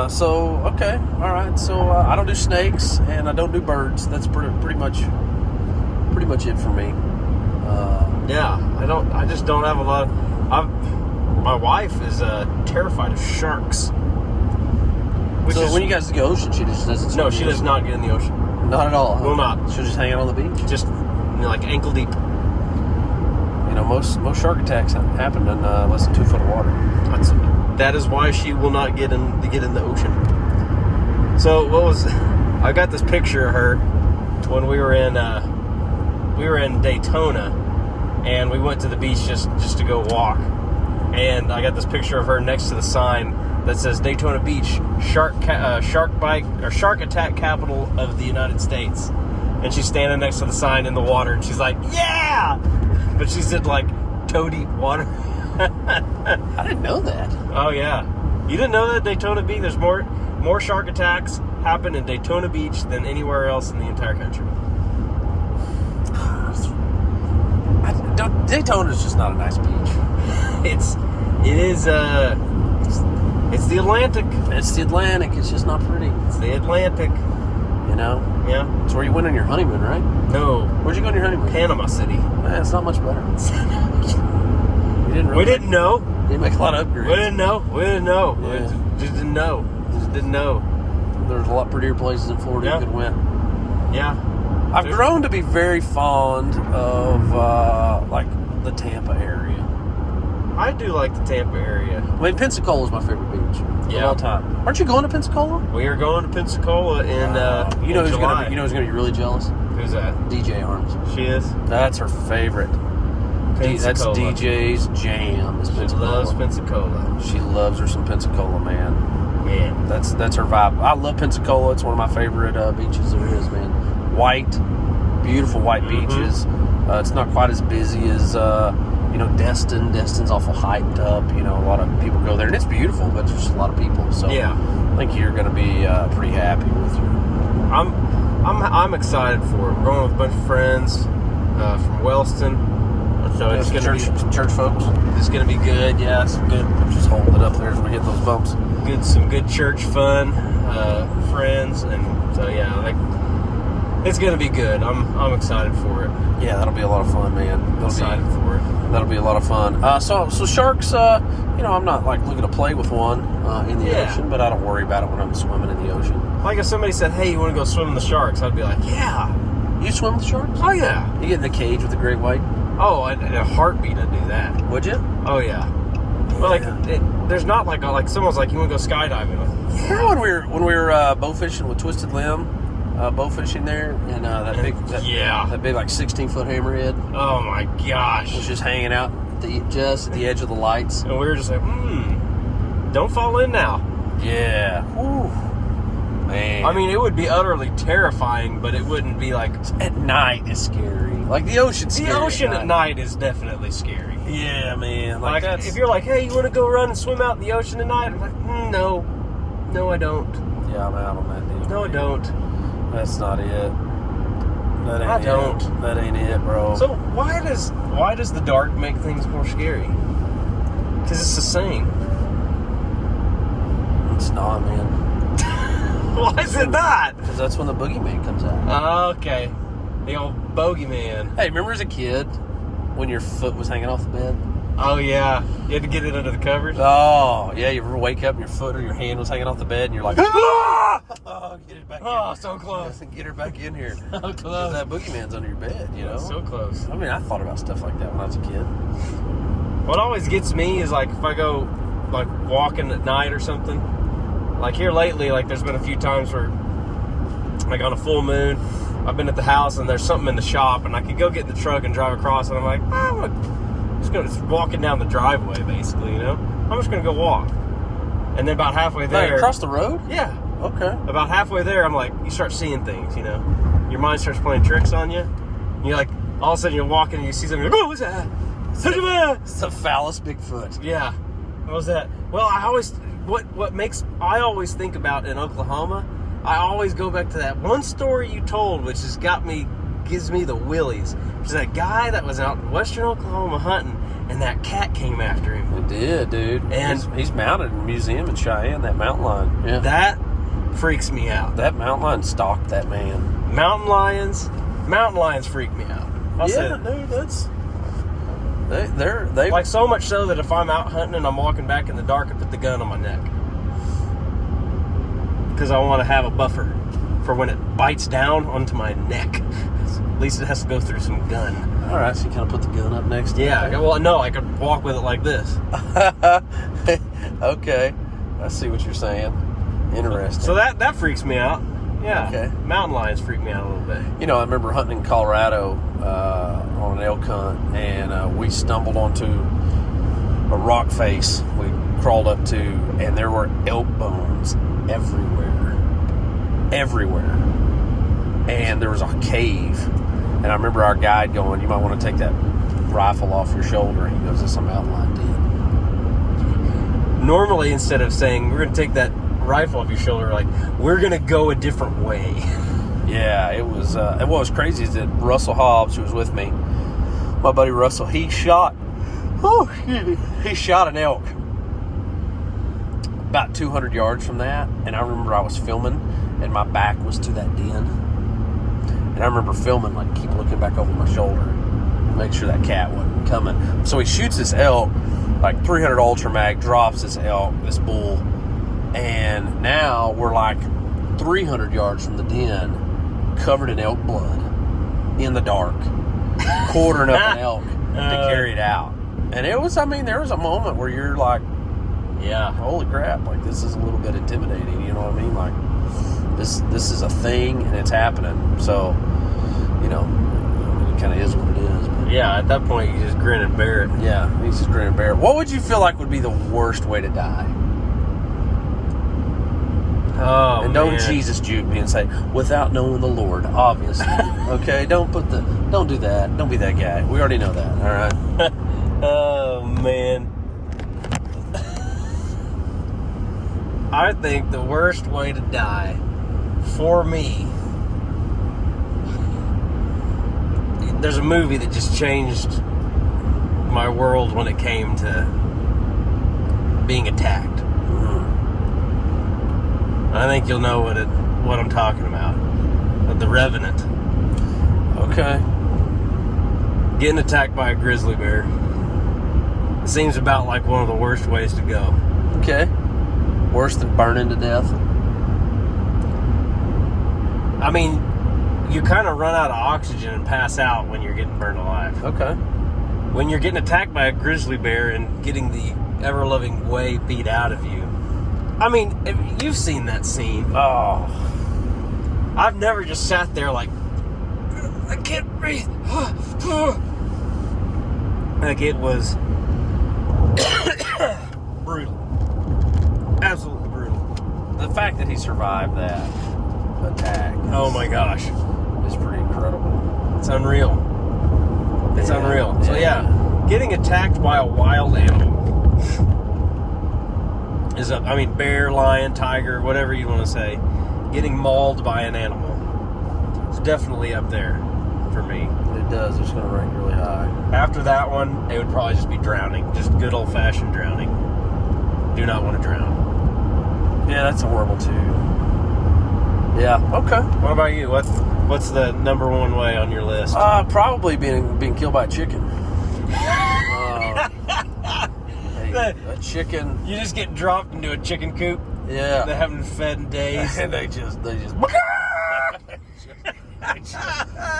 so okay, all right. So I don't do snakes and I don't do birds. That's pretty much it for me. Yeah, I just don't have a lot. My wife is terrified of sharks. So when you guys go ocean, she just doesn't. No, she does not get in the ocean. Not at all. Will not. She'll just hang out on the beach. Just like ankle deep. You know, most shark attacks happen in less than 2 foot of water. That is why she will not get in the ocean. So I got this picture of her when we were in Daytona, and we went to the beach just to go walk. And I got this picture of her next to the sign that says Daytona Beach, shark attack capital of the United States. And she's standing next to the sign in the water, and she's like, yeah! But she's in like toe deep water. I didn't know that. Oh yeah, you didn't know that Daytona Beach? There's more shark attacks happen in Daytona Beach than anywhere else in the entire country. Daytona's just not a nice beach. It's the Atlantic. It's the Atlantic. It's just not pretty. It's the Atlantic. You know? Yeah. It's where you went on your honeymoon, right? No. Where'd you go on your honeymoon? Panama City. It's not much better. We didn't know. You didn't make a lot of upgrades. We didn't know. Yeah. We just didn't know. There's a lot prettier places in Florida you could have went. Yeah. I've grown to be very fond of like the Tampa area. I do like the Tampa area. I mean, Pensacola is my favorite beach of all time. Aren't you going to Pensacola? We are going to Pensacola in you know in who's July. who's gonna be really jealous? Who's that? DJ Arms. She is? That's her favorite. That's Pensacola. DJ's jam. Is She Pensacola. loves Pensacola. She loves her some Pensacola, man. Yeah. That's her vibe. I love Pensacola. It's one of my favorite beaches there is, man. White, beautiful white beaches. It's not quite as busy as Destin. Destin's awful hyped up. A lot of people go there, and it's beautiful, but there's just a lot of people. So Yeah. I think you're going to be pretty happy with you. I'm excited for it. We're going with a bunch of friends from Wellston. So it's going to be some church folks. It's going to be good. Yeah, some good. Just hold it up there as we hit those bumps. Some good church fun, friends, and so yeah, it's going to be good. I'm excited for it. Yeah, that'll be a lot of fun, man. Excited for it. That'll be a lot of fun. So sharks. I'm not like looking to play with one in the ocean, but I don't worry about it when I'm swimming in the ocean. Like if somebody said, "Hey, you want to go swim with the sharks?" I'd be like, "Yeah." You swim with sharks? Oh yeah. You get in the cage with the great white? Oh, in a heartbeat, I'd do that. Would you? Oh yeah. Well, there's not like someone's like, "You want to go skydiving?" Remember when we were bow fishing with Twisted Limb, bow fishing there, and that big like 16-foot hammerhead. Oh my gosh! Was just hanging out just at the edge of the lights, and we were just like, don't fall in now. Yeah. Whew. Man. I mean, it would be utterly terrifying, but it wouldn't be like at night is scary. Like the ocean's scary. The ocean at night is definitely scary. Yeah, man. Like if you're like, "Hey, you want to go run and swim out in the ocean at night?" I'm like, no, I don't. Yeah, I'm out on that deal. No, I don't. That's not it. I don't. That ain't it, bro. So why does the dark make things more scary? Because it's the same. It's not, man. Why is it not? Because that's when the boogeyman comes out. Okay. The old bogeyman. Hey, remember as a kid when your foot was hanging off the bed? Oh, yeah. You had to get it under the covers? Oh, yeah. You ever wake up and your foot or your hand was hanging off the bed and you're like, ah! Oh, get it back in. Oh, so close. Get her back in here. So close. Because that boogeyman's under your bed, So close. I mean, I thought about stuff like that when I was a kid. What always gets me is like if I go like walking at night or something. Like here lately, like there's been a few times where like on a full moon, I've been at the house and there's something in the shop and I could go get in the truck and drive across and I'm like, I'm just walking down the driveway basically, I'm just going to go walk. And then about halfway there. Like across the road? Yeah. Okay. About halfway there, I'm like, you start seeing things, Your mind starts playing tricks on you. And you're like, all of a sudden you're walking and you see something, you're like, oh, what's that? It's a phallus Bigfoot. Yeah. What was that? Well, I always think about in Oklahoma, I always go back to that one story you told, which has gives me the willies. Which is that guy that was out in western Oklahoma hunting, and that cat came after him. It did, dude. And he's mounted in a museum in Cheyenne, that mountain lion. Yeah. That freaks me out. That mountain lion stalked that man. Mountain lions freak me out. Dude, that's... They like so much so that if I'm out hunting and I'm walking back in the dark, I put the gun on my neck because I want to have a buffer for when it bites down onto my neck. At least it has to go through some gun. All right, so you kind of put the gun up next to it. Well, no, I could walk with it like this. Okay, I see what you're saying. Interesting. So that freaks me out. Yeah. Okay. Mountain lions freak me out a little bit. I remember hunting in Colorado on an elk hunt, and we stumbled onto a rock face we crawled up to, and there were elk bones everywhere. And there was a cave. And I remember our guide going, you might want to take that rifle off your shoulder. He goes, that's a mountain lion dead. Normally, instead of saying, we're going to take that rifle off your shoulder, like, we're going to go a different way. Yeah, it was, and what was crazy is that Russell Hobbs, who was with me, my buddy Russell, he shot an elk about 200 yards from that, and I remember I was filming, and my back was to that den, and I remember filming, like, keep looking back over my shoulder, make sure that cat wasn't coming. So he shoots this elk, like 300 Ultra Mag, drops this elk, this bull, and now we're like 300 yards from the den, covered in elk blood, in the dark, quartering up an elk to carry it out. And there was a moment where you're like, Yeah. holy crap, like this is a little bit intimidating, you know what I mean? Like this is a thing and it's happening. So, you know, it kind of is what it is. But Yeah, at that point, you just grin and bear it. yeah, you just grin and bear it. What would you feel like would be the worst way to die? Oh, And don't man. Jesus juke me and say, without knowing the Lord, obviously. Okay, don't do that. Don't be that guy. We already know that, all right? Oh, man. I think the worst way to die, for me, there's a movie that just changed my world when it came to being attacked. I think you'll know what I'm talking about. The Revenant. Okay. Getting attacked by a grizzly bear. It seems about like one of the worst ways to go. Okay. Worse than burning to death? I mean, you kind of run out of oxygen and pass out when you're getting burned alive. Okay. When you're getting attacked by a grizzly bear and getting the ever-loving way beat out of you. I mean, you've seen that scene. Oh. I've never just sat there like, I can't breathe. Like, it was brutal. Absolutely brutal. The fact that he survived that attack Oh my gosh. is pretty incredible. It's unreal. It's Yeah, unreal. So yeah. yeah, getting attacked by a wild animal is bear, lion, tiger, whatever you want to say. Getting mauled by an animal is definitely up there for me. It does. It's going to rank really high. After that one, it would probably just be drowning. Just good old-fashioned drowning. Do not want to drown. Yeah, that's horrible too. Yeah. Okay. What about you? What's the number one way on your list? Probably being killed by a chicken. A chicken. You just get dropped into a chicken coop. Yeah. They haven't fed in days. And they just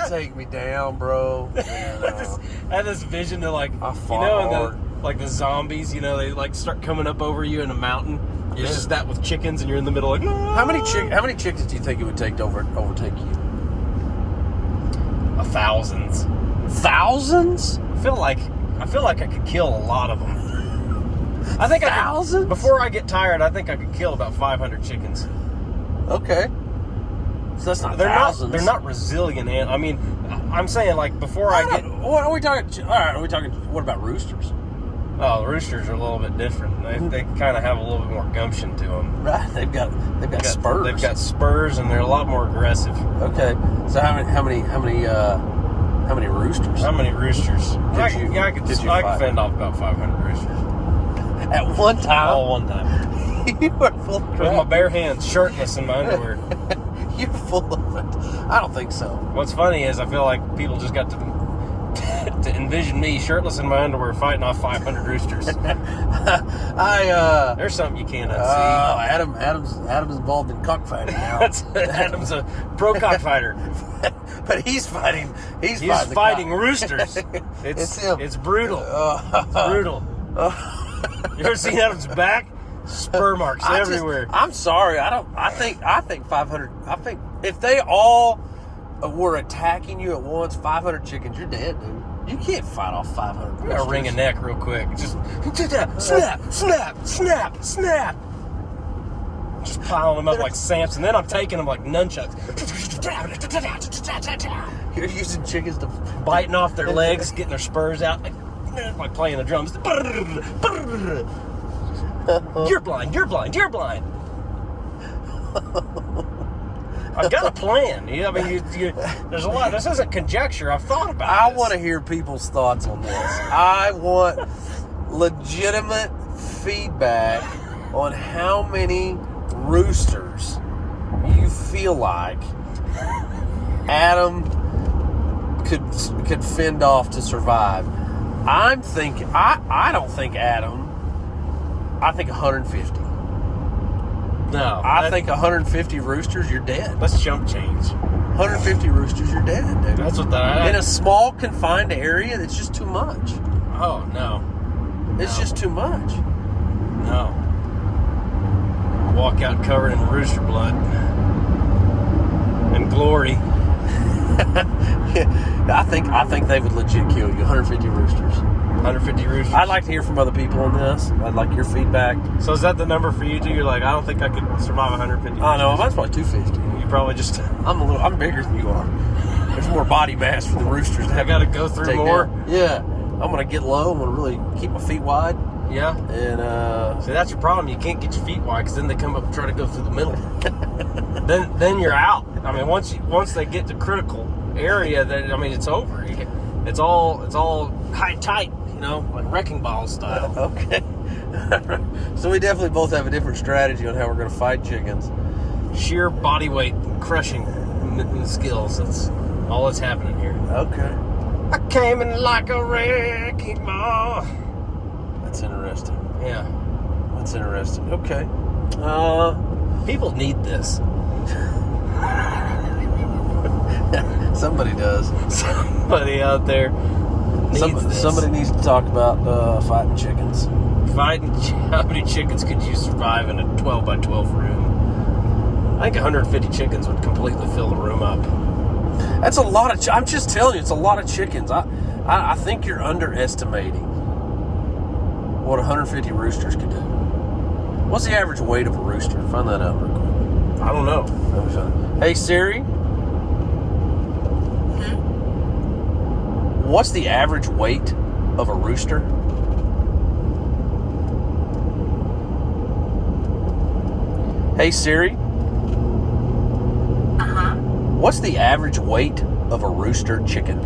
take me down, bro. And, I had this vision of like, I you fought know, hard. like the zombies, you know, they like start coming up over you in a mountain. Yeah. It's just that with chickens, and you're in the middle like. How many chickens do you think it would take to overtake you? Thousands. Thousands? I feel like I could kill a lot of them. I think Thousands? Before I get tired, I think I could kill about 500 chickens. Okay. So that's not They're thousands. They're not resilient. And I mean, I'm saying like before I get. What are we talking? All right. Are we talking? What about roosters? Oh, the roosters are a little bit different. They kind of have a little bit more gumption to them. Right. They've got spurs. They've got spurs, and they're a lot more aggressive. Okay. So how many roosters? How many roosters? I could fight? fend off about 500 roosters. At one time? All one time. You are full of With crap. my bare hands, shirtless in my underwear. You're full of it. I don't think so. What's funny is I feel like people just got to envision me shirtless in my underwear fighting off 500 roosters. There's something you cannot see. Adam's involved in cockfighting now. Adam's a pro cockfighter. But he's fighting roosters. It's him. It's brutal. It's brutal. You ever seen Adam's back? Spur marks everywhere. I'm sorry. I think 500. I think if they all were attacking you at once, 500 chickens, you're dead, dude. You can't fight off 500. We gotta wring a neck real quick. Just snap. Just piling them up like Samson. Then I'm taking them like nunchucks. You're using chickens to Biting off their legs, getting their spurs out, like playing the drums. You're blind. I've got a plan. There's a lot. This isn't conjecture. I've thought about I this. want to hear people's thoughts on this. I want legitimate feedback on how many roosters you feel like Adam could fend off to survive. I'm thinking. I don't think Adam. I think 150. No. I think 150 roosters, you're dead. Let's chump change. 150 roosters, you're dead, dude. That's what that. In a small, confined area, that's just too much. Oh, no. It's just too much. No. Walk out covered in rooster blood and glory. I think they would legit kill you. 150 roosters. 150 roosters. I'd like to hear from other people on this. I'd like your feedback. So is that the number for you two? You're like, I don't think I could survive 150 roosters. I know, mine's probably 250. You probably just... I'm bigger than you are. There's more body mass for the roosters to have. I got to go through more? Down. Yeah. I'm going to get low. I'm going to really keep my feet wide. Yeah. And, see, that's your problem. You can't get your feet wide because then they come up and try to go through the middle. then you're out. I mean, once they get to critical area, then, I mean, it's over. It's all high tight, like wrecking ball style. Okay. So we definitely both have a different strategy on how we're going to fight chickens. Sheer body weight crushing skills. That's all that's happening here. Okay. I came in like a wrecking ball. That's interesting. Yeah. That's interesting. Okay. People need this. Somebody does. Somebody out there needs this. Somebody needs to talk about fighting chickens. How many chickens could you survive in a 12 by 12 room? I think 150 chickens would completely fill the room up. That's a lot of... I'm just telling you, it's a lot of chickens. I think you're underestimating what 150 roosters could do. What's the average weight of a rooster? Find that out real quick. I don't know. Hey, Siri. What's the average weight of a rooster? Hey, Siri. What's the average weight of a rooster chicken?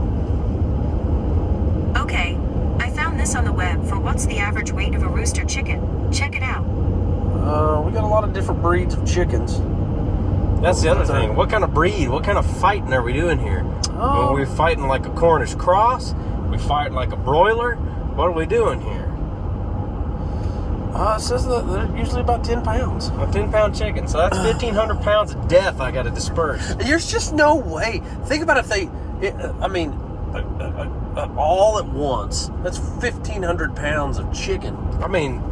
Okay, I found this on the web for what's the average weight of a rooster chicken. Check it out. We got a lot of different breeds of chickens. That's the other thing. What kind of breed? What kind of fighting are we doing here? Are we fighting like a Cornish cross? Are we fighting like a broiler? What are we doing here? It says that they're usually about 10 pounds. A 10-pound chicken. So that's 1,500 pounds of death I got to disperse. There's just no way. Think about if they... all at once. That's 1,500 pounds of chicken. I mean,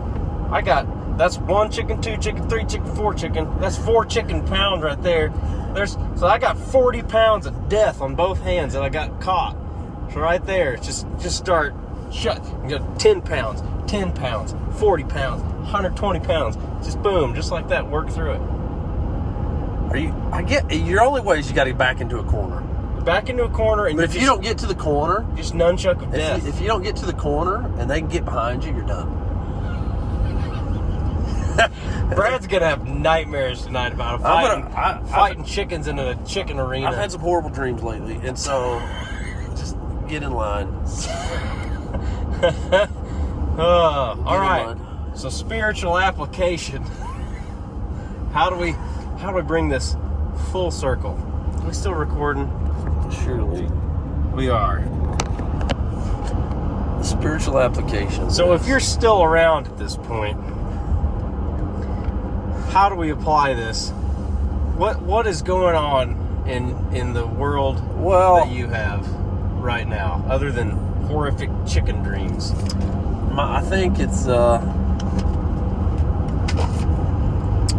that's 1 chicken, 2 chicken, 3 chicken, 4 chicken. That's 4 chicken pounds right there. So I got 40 pounds of death on both hands that I got caught. So right there, just start shut. You got 10 pounds, 10 pounds, 40 pounds, 120 pounds. Just boom, just like that. Work through it. Your only way is you got to get back into a corner. Back into a corner, and but if you don't get to the corner, just nunchuck of death. If you don't get to the corner and they can get behind you, you're done. Brad's gonna have nightmares tonight about fighting chickens in a chicken arena. I've had some horrible dreams lately, and so just get in line. All right. So spiritual application. How do we bring this full circle? Are we still recording? Surely we are. Spiritual application. So if you're still around at this point, how do we apply this? What is going on in the world that you have right now, other than horrific chicken dreams? I think it's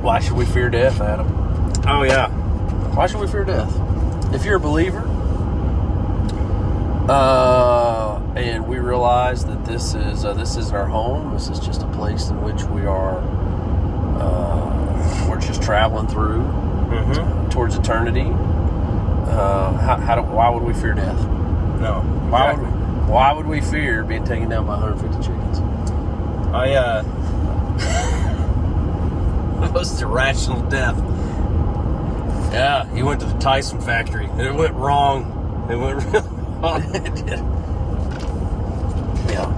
why should we fear death, Adam? Oh yeah. Why should we fear death? If you're a believer, and we realize that this isn't our home, this is just a place in which we are we're just traveling through towards eternity. Why would we fear death? No. Why would we fear being taken down by 150 chickens? The most irrational death. Yeah, he went to the Tyson factory. It went wrong. It went really wrong. It did. Yeah.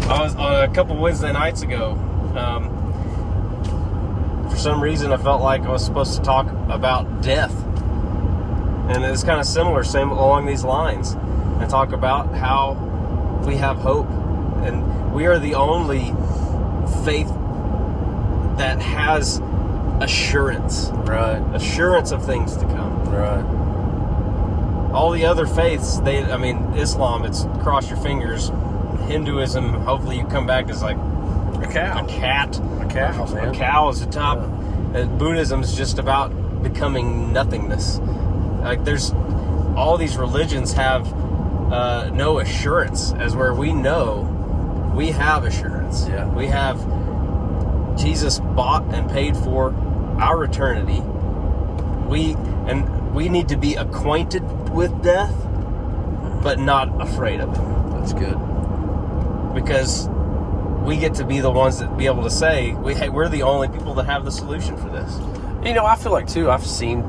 I was a couple Wednesday nights ago. For some reason, I felt like I was supposed to talk about death, and it's kind of similar, same along these lines. And talk about how we have hope, and we are the only faith that has assurance. Right. Assurance of things to come. Right. All the other faiths, Islam, it's cross your fingers, Hinduism, hopefully you come back as like A cow. a cat. A cow, man. A cow is the top. Yeah. And Buddhism is just about becoming nothingness. Like there's all these religions have no assurance, as where we know we have assurance. Yeah. We have Jesus bought and paid for our eternity. We need to be acquainted with death, but not afraid of it. That's good. Because we get to be the ones that be able to say, we're the only people that have the solution for this. You know, I feel like, too, I've seen,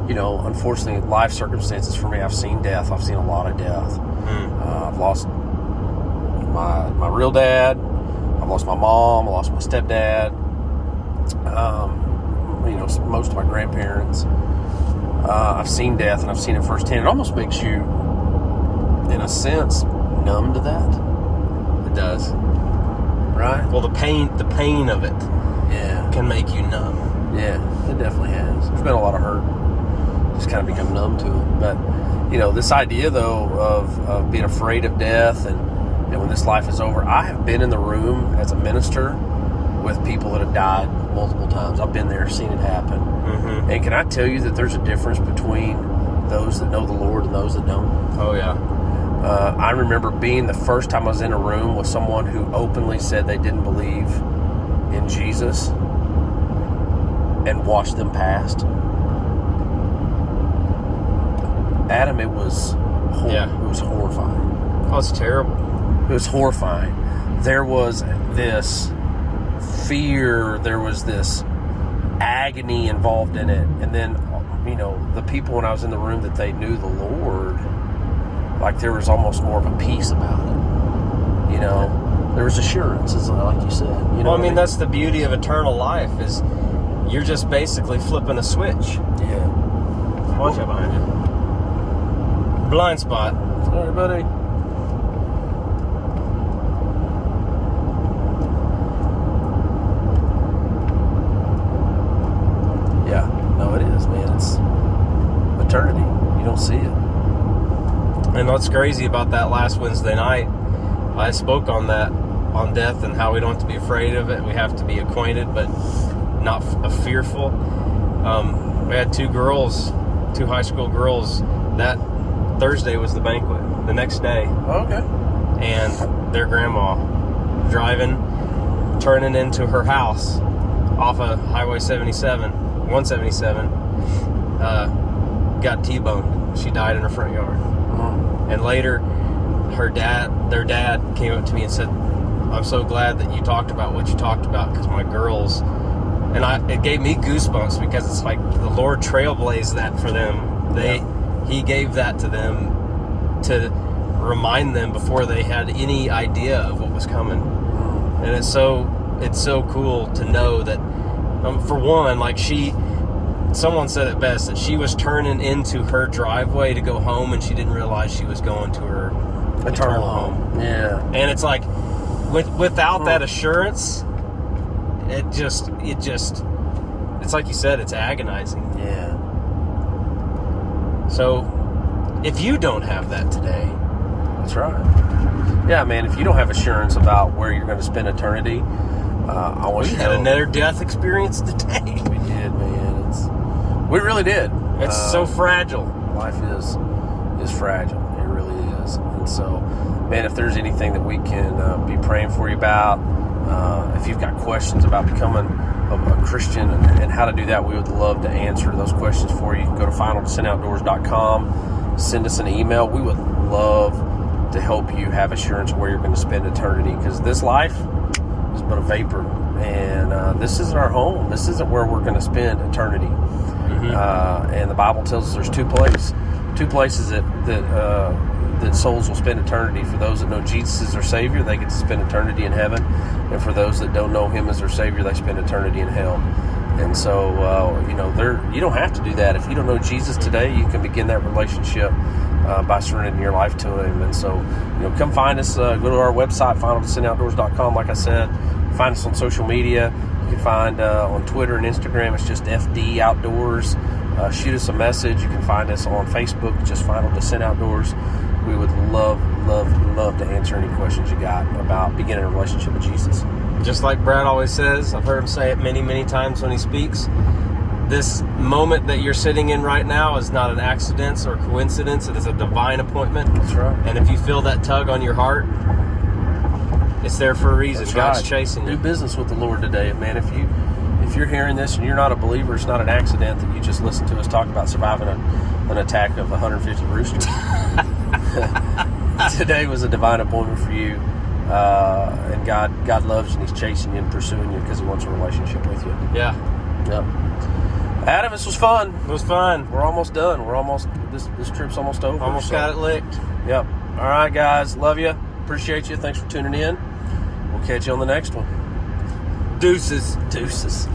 unfortunately, life circumstances for me, I've seen death. I've seen a lot of death. I've lost my real dad. I've lost my mom. I lost my stepdad. Most of my grandparents. I've seen death, and I've seen it firsthand. It almost makes you, in a sense, numb to that. It does. Right? Well, the pain of it can make you numb. Yeah, it definitely has. There's been a lot of hurt. Just kind of become numb to it. But, this idea, though, of being afraid of death and when this life is over, I have been in the room as a minister with people that have died multiple times. I've been there, seen it happen. Mm-hmm. And can I tell you that there's a difference between those that know the Lord and those that don't? Oh, yeah. I remember being the first time I was in a room with someone who openly said they didn't believe in Jesus and watched them past. Adam, it was horrifying. Oh, it's terrible. It was horrifying. There was this fear, there was this agony involved in it. And then, the people when I was in the room that they knew the Lord, like there was almost more of a peace about it. There was assurance, like you said. That's the beauty of eternal life, is you're just basically flipping a switch. Yeah. Watch out behind you. Blind spot. Sorry, buddy. Yeah. No, it is, man. It's eternity. You don't see it. And what's crazy about that last Wednesday night, I spoke on that, on death and how we don't have to be afraid of it. We have to be acquainted, but not fearful. We had two high school girls. That Thursday was the banquet. The next day. Okay. And their grandma turning into her house off of Highway 177, got T-boned. She died in her front yard. And later, their dad came up to me and said, "I'm so glad that you talked about what you talked about, because my girls," and it gave me goosebumps, because it's like the Lord trailblazed that for them. He gave that to them to remind them before they had any idea of what was coming. And it's so cool to know that, for one, like someone said it best, that she was turning into her driveway to go home, and she didn't realize she was going to her eternal home. Yeah. And it's like, without that assurance, it's like you said, it's agonizing. Yeah. So, if you don't have that today, that's right. Yeah, man, if you don't have assurance about where you're going to spend eternity, I want you to know. We had another death experience today. We did, man. We really did. It's so fragile. Life is fragile. It really is. And so, man, if there's anything that we can be praying for you about, if you've got questions about becoming a Christian and how to do that, we would love to answer those questions for you. You can go to finaldescentoutdoors.com, send us an email. We would love to help you have assurance of where you're going to spend eternity, because this life is but a vapor, and this isn't our home. This isn't where we're going to spend eternity. Mm-hmm. And the Bible tells us there's two places that souls will spend eternity. For those that know Jesus as their Savior, they get to spend eternity in heaven. And for those that don't know Him as their Savior, they spend eternity in hell. And so, you don't have to do that. If you don't know Jesus today, you can begin that relationship by surrendering your life to Him. And so, come find us. Go to our website, finaldescentoutdoors.com, like I said. Find us on social media. You can find on Twitter and Instagram, it's just FD Outdoors. Shoot us a message. You can find us on Facebook, just Final Descent Outdoors. We would love love to answer any questions you got about beginning a relationship with Jesus. Just like Brad always says, I've heard him say it many, many times when he speaks, this moment that you're sitting in right now is not an accident or coincidence. It is a divine appointment. That's right. And if you feel that tug on your heart, it's there for a reason. That's God's right. chasing you. Do business with the Lord today, man. If you're hearing this and you're not a believer, it's not an accident that you just listened to us talk about surviving an attack of 150 roosters. Today was a divine appointment for you, and God loves you and He's chasing you and pursuing you because He wants a relationship with you. Yeah. Yep. Adam, this was fun. It was fun. We're almost done. This trip's almost over. Almost got it licked. Yep. All right, guys. Love you. Appreciate you. Thanks for tuning in. We'll catch you on the next one. Deuces. Deuces.